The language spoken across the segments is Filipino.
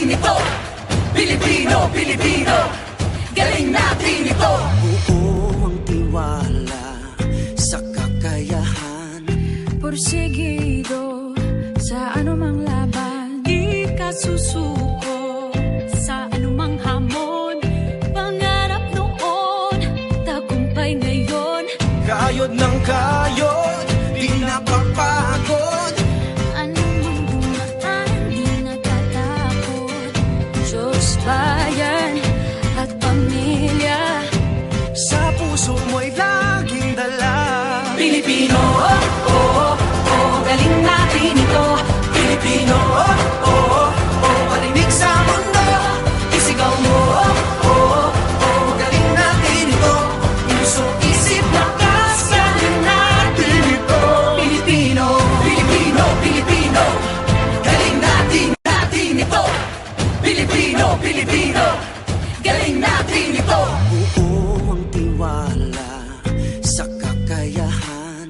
natin ito. Pilipino, Pilipino, galing natin ito. Buo ang tiwala sa kakayahan, porsigido sa anumang laban, di ka susuko sa anumang hamon. Pangarap noon, tagumpay ngayon. kayod ng kayod, di napapagod. Anumang bumaan, di natatakot. Diyos, bayan at pamilya, Sa puso mo'y laging dala. Pilipino, oh, oh, oh, galing natin ito. Pilipino, oh, oh, oh, parinig sa mundo. Isigaw mo, oh, oh, oh, galing natin ito. Puso, isip, lakas, galing natin ito. Pilipino, Pilipino, Pilipino, galing natin ito. Pilipino, Pilipino, galing natin ito. Buo ang tiwala sa kakayahan,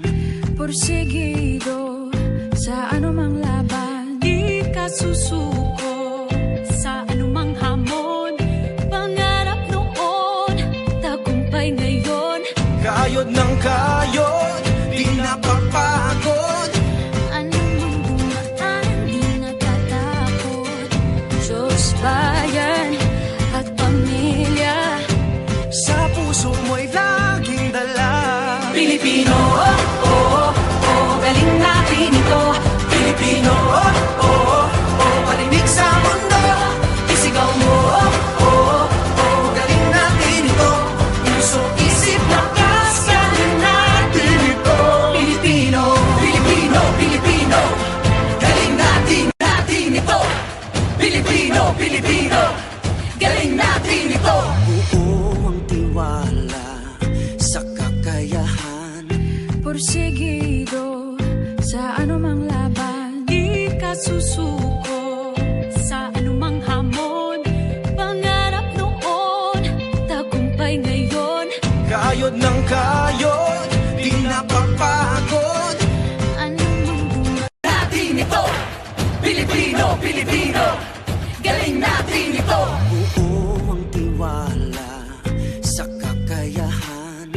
porsigido sa anumang laban, di ka susuko sa anumang hamon. Pangarap noon, tagumpay ngayon. kayod ng kayod, di napapagod. Anumang bumaan, di natatakot. Diyos, bayan at pamilya, Sa puso mo'y laging dala. Pilipino, oh, oh, oh, galing natin ito. Pilipino, oh, oh, oh, parinig sa mundo. Isigaw mo, oh, oh, oh, galing natin ito. Puso, isip, lakas, galing natin ito. Pilipino, Pilipino, Pilipino, galing natin ito. Pilipino, Pilipino, galing natin ito. Buo ang tiwala sa kakayahan, porsigido sa anumang laban, di ka susuko sa anumang hamon. Pangarap noon, tagumpay ngayon. kayod ng kayod, di napapagod. Anumang Natin ito. Pilipino, Pilipino, galing natin ito. Buo ang tiwala sa kakayahan,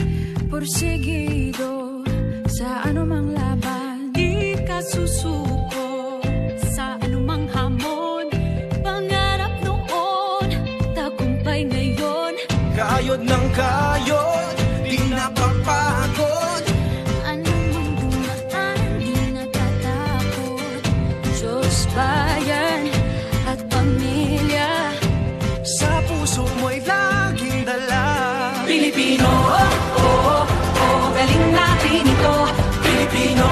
porsigido sa anumang laban, di ka susuko sa anumang hamon. Pangarap noon, tagumpay ngayon. kayod ng kayod, di napapagod. Anumang bumaan, di natatakot. Diyos, bayan at pamilya, Sa puso mo'y laging dala. Pilipino, oh, oh, oh, galing natin ito. Pilipino,